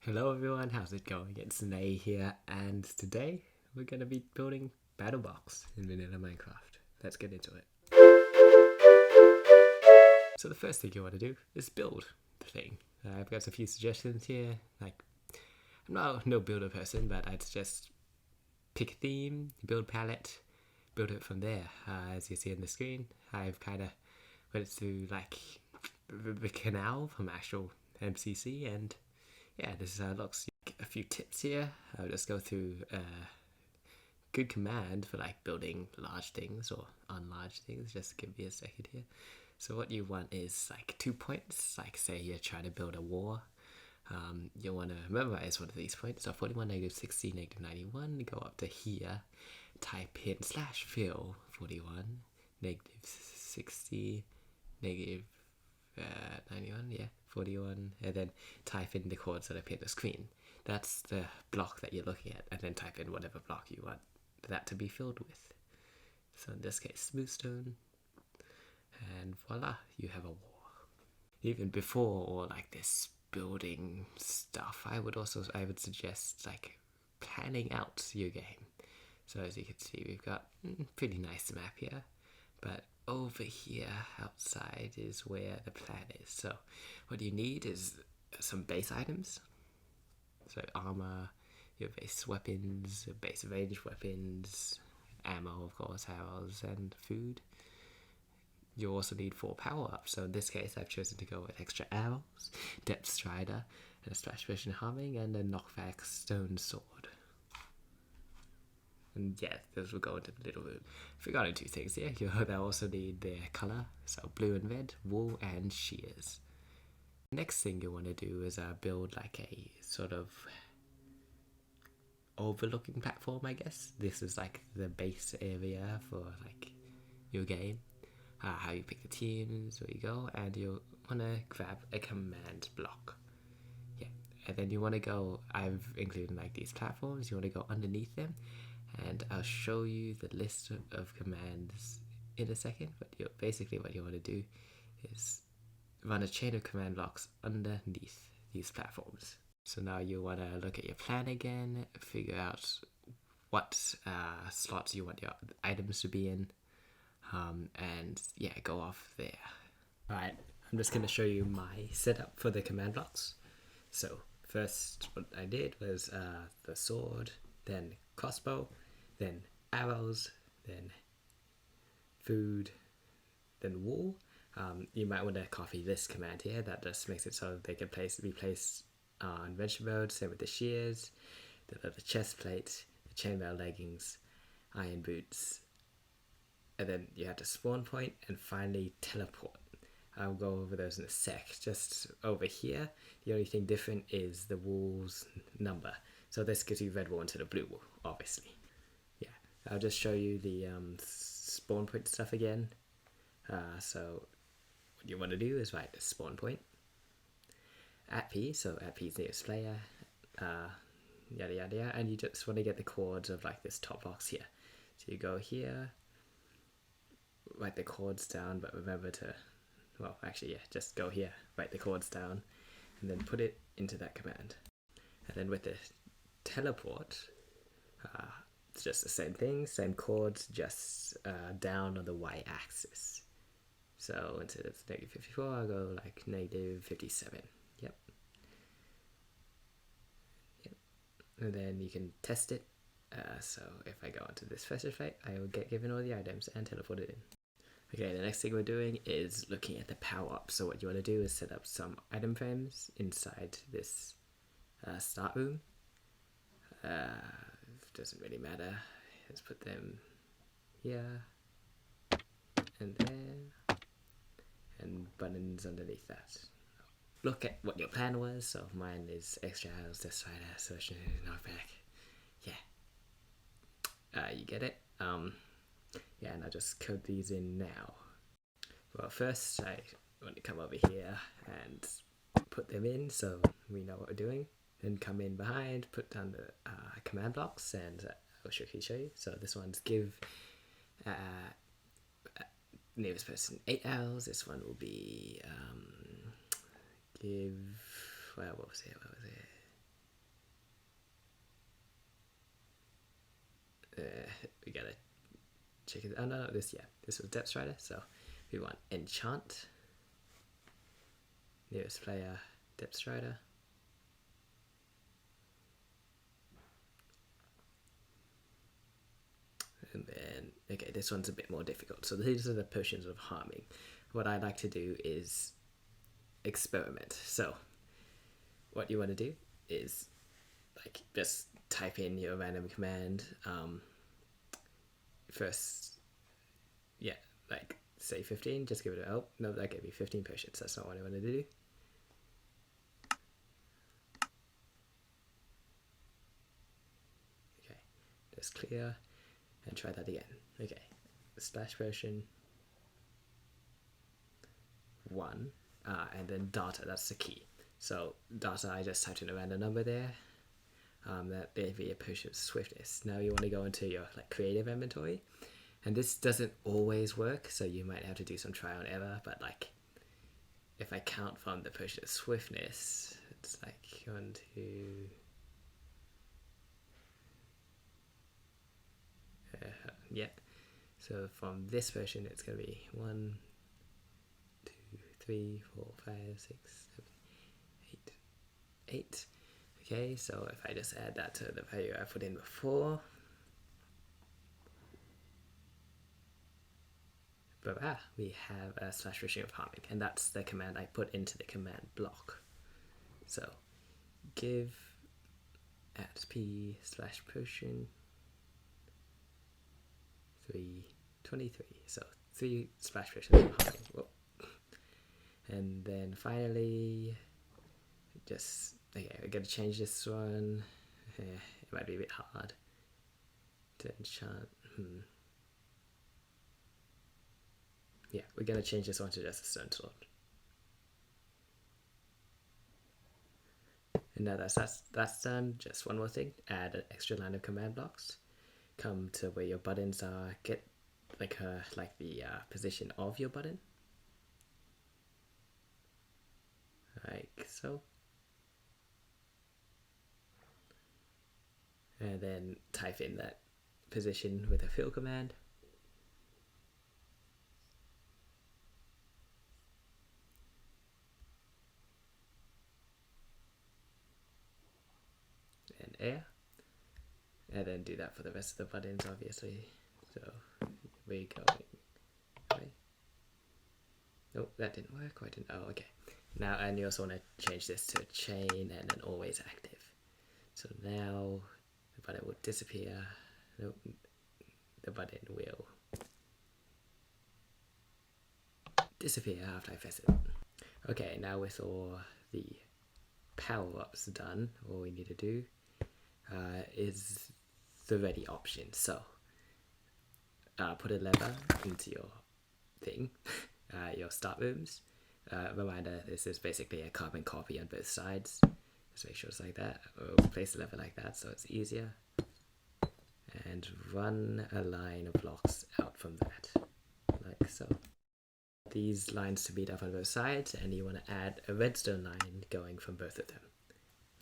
Hello everyone, how's it going? It's Nay here, and today we're going to be building BattleBox in vanilla Minecraft. Let's get into it. So the first thing you want to do is build the thing. I've got a few suggestions here. Like, I'm not no builder person, but I'd suggest pick a theme, build palette, build it from there. As you see on the screen, I've kind of went through like the canal from actual MCC, and yeah, this is how it looks. A few tips here. I'll just go through good command for like building large things or unlarge things. Just give me a second here. So what you want is like 2 points. Like say you're trying to build a war. You want to memorize one of these points. So 41, -60, -91. Go up to here. Type in /fill 41, -60, -91. Yeah. 41, and then type in the chords that appear on the screen. That's the block that you're looking at, and then type in whatever block you want that to be filled with. So in this case, smoothstone, and voila, you have a war. Even before all like this building stuff, I would suggest like planning out your game. So as you can see, we've got pretty nice map here, but over here outside is where the plan is. So what you need is some base items. So armor, your base weapons, your base range weapons, ammo of course, arrows, and food. You also need 4 power-ups. So in this case I've chosen to go with extra arrows, depth strider, and a splash vision harming, and a knockback stone sword. And yeah, those will go into the little room. Forgotten 2 things here. They'll also need their colour, so blue and red, wool, and shears. Next thing you want to do is build like a sort of overlooking platform, I guess. This is like the base area for like your game. How you pick the teams, where you go, and you want to grab a command block. Yeah, and then you want to go, I've included like these platforms, you want to go underneath them, and I'll show you the list of commands in a second, but basically what you want to do is run a chain of command blocks underneath these platforms. So now you want to look at your plan again, figure out what slots you want your items to be in, and yeah, go off there. Alright, I'm just going to show you my setup for the command blocks. So first what I did was the sword, then crossbow, then arrows, then food, then wool. You might want to copy this command here. That just makes it so they can be placed on inventory mode. Same with the shears, the chest plate, the chainmail leggings, iron boots, and then you have to spawn point and finally teleport. I'll go over those in a sec. Just over here, the only thing different is the wool's number. So this gives you red wool instead of blue wool, obviously. Yeah, I'll just show you the spawn point stuff again. So what you want to do is write the spawn point at P, so at P's nearest player, yada yada yada, and you just want to get the chords of like this top box here. So you go here, write the chords down, but remember to, well actually yeah, just go here, write the chords down, and then put it into that command. And then with the teleport, it's just the same thing, same chords, just down on the y-axis. So instead of -54, I'll go like -57. Yep. And then you can test it. So if I go onto this festive fight, I will get given all the items and teleport it in. Okay, the next thing we're doing is looking at the power-up. So what you want to do is set up some item frames inside this start room. Doesn't really matter. Let's put them here and there, and buttons underneath that. Look at what your plan was. So mine is extra arrows, death strider, assertion, knockback. Yeah, you get it. Yeah, and I'll just code these in now. Well, first I want to come over here and put them in so we know what we're doing. Then come in behind, put down the command blocks, and I'll quickly show you. So this one's give nearest person 8 arrows. This one will be give, well, what was it? we gotta check it. Oh no, this was Depth Strider. So we want enchant. Nearest player, Depth Strider. And then, okay, this one's a bit more difficult. So these are the potions of harming. What I like to do is experiment. So what you want to do is like just type in your random command. First, yeah, like say 15, just give it a, oh, no, that gave me 15 potions. That's not what I wanted to do. Okay, just clear and try that again. Okay, splash potion 1, and then data, that's the key. So data, I just typed in a random number there. That may be a potion of swiftness. Now you want to go into your like creative inventory, and this doesn't always work, so you might have to do some trial and error. But like, if I count from the potion of swiftness, it's like 1, 2. Yeah. So from this potion, it's gonna be 1, 2, 3, 4, 5, 6, 7, 8, 8. Okay, so if I just add that to the value I put in before, we have a slash regime of harming, and that's the command I put into the command block. So give at p slash potion 323. So 3 splash potions of harming. Whoa. And then finally, just okay, we're gonna change this one. It might be a bit hard to enchant. Yeah, we're gonna change this one to just a stone sword. And now that's done, just one more thing. Add an extra line of command blocks. Come to where your buttons are. Get like the position of your button, like so. And then type in that position with a fill command. And air. And then do that for the rest of the buttons, obviously. So we're going. Right. Nope, that didn't work. Why didn't? Oh, okay. Now, and you also want to change this to chain and then always active. So now the button will disappear. Nope, the button will disappear after I press it. Okay, now with all the power-ups done, all we need to do is the ready option. So put a lever into your thing, your start rooms. Reminder, this is basically a carbon copy on both sides. Just make sure it's like that. We'll place the lever like that so it's easier. And run a line of blocks out from that, like so. These lines to meet up on both sides, and you want to add a redstone line going from both of them.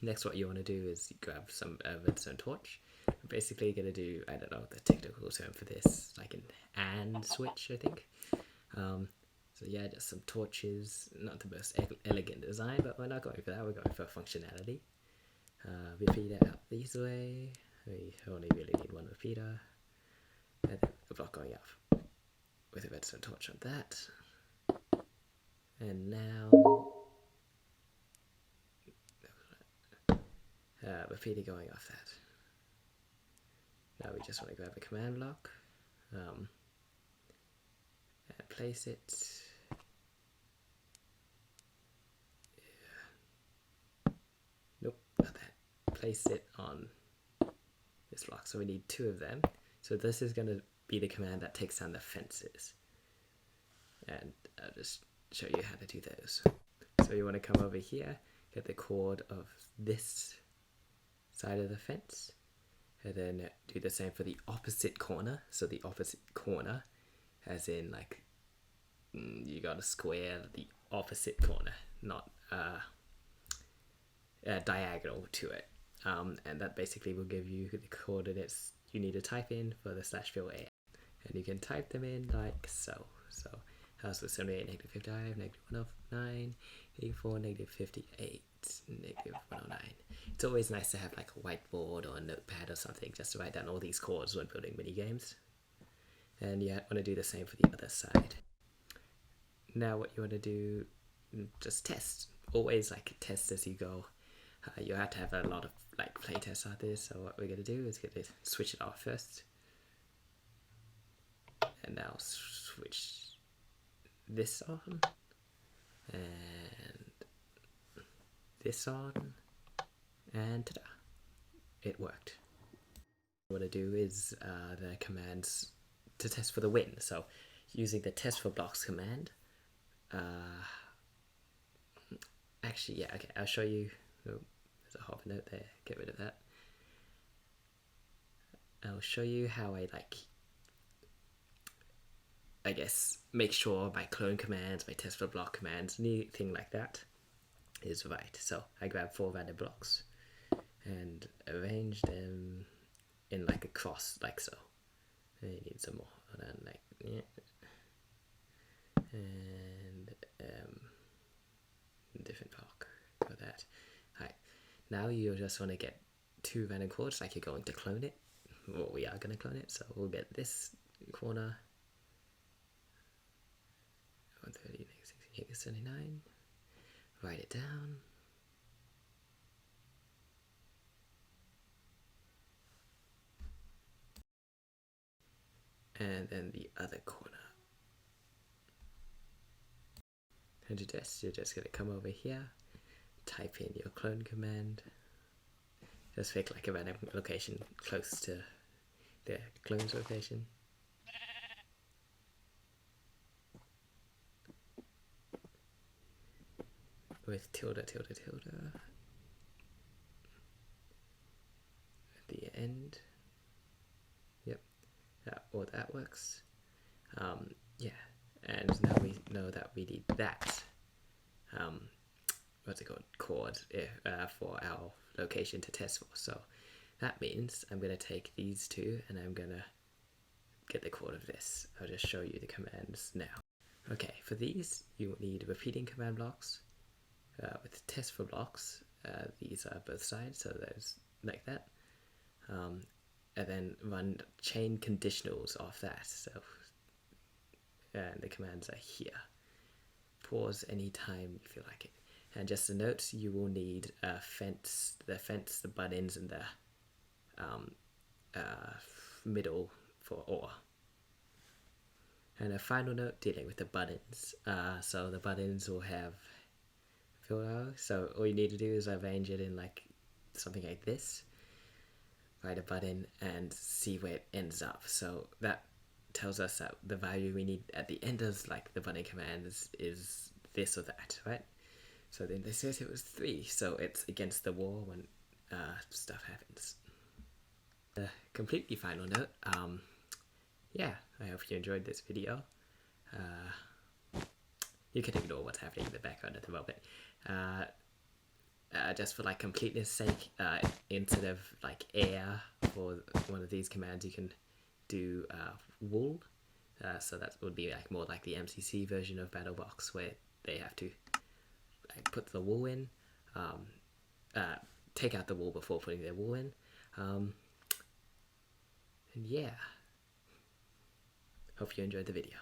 Next, what you want to do is grab some redstone torch. I'm basically going to do, I don't know the technical term for this, like an AND switch, I think. So yeah, just some torches, not the most elegant design, but we're not going for that, we're going for functionality. Repeater out this way, we only really need one repeater, and then a block going up with a redstone torch on that. And now, repeater going off that. Now we just want to grab a command block, and place it. Nope, not that. Place it on this block. So we need 2 of them. So this is going to be the command that takes down the fences. And I'll just show you how to do those. So you want to come over here, get the chord of this side of the fence, and then do the same for the opposite corner. So the opposite corner, as in like you got to square the opposite corner, not diagonal to it. And that basically will give you the coordinates you need to type in for the /fill a, and you can type them in like so. So house was 78, negative 55, negative 109, 84, negative 58, negative 109. It's always nice to have like a whiteboard or a notepad or something just to write down all these chords when building mini games. And you want to do the same for the other side. Now what you want to do, just test. Always like test as you go. You have to have a lot of like playtests out there, so what we're going to do is get to switch it off first. And now switch this on. And this on. And ta-da! It worked. What I do is the commands to test for the win. So using the test for blocks command. Actually, yeah, okay, I'll show you. Oh, there's a hover note there, get rid of that. I'll show you how I guess, make sure my clone commands, my test for block commands, anything like that is right. So I grab 4 random blocks and arrange them in like a cross, like so. And you need some more. Hold on, like, yeah. And different block for that. Alright, now you just want to get 2 random chords, like you're going to clone it. Well, we are going to clone it, so we'll get this corner. 130, 60, 79. Write it down. And then the other corner. And to test, you're just going to come over here, type in your clone command. Just pick like a random location close to the clone's location. With tilde, tilde, tilde at the end. Yep, or that works. Yeah, and now we know that we need that. What's it called? Chord for our location to test for. So that means I'm going to take these 2 and I'm going to get the chord of this. I'll just show you the commands now. Okay, for these you will need repeating command blocks. With test for blocks, these are both sides, so there's like that. And then run chain conditionals off that. So, and the commands are here. Pause anytime you feel like it. And just a note, you will need the fence, the buttons, and the middle for OR. And a final note dealing with the buttons. So the buttons will have filter. So all you need to do is arrange it in like something like this. Write a button and see where it ends up. So that tells us that the value we need at the end of like the button command is this or that, right? So then this says it was 3, so it's against the wall when stuff happens. Completely final note. Yeah, I hope you enjoyed this video. You can ignore what's happening in the background at the moment. Just for like completeness sake, instead of like air for one of these commands, you can do wool. So that would be like more like the MCC version of BattleBox, where they have to like put the wool in, take out the wool before putting their wool in, and yeah. Hope you enjoyed the video.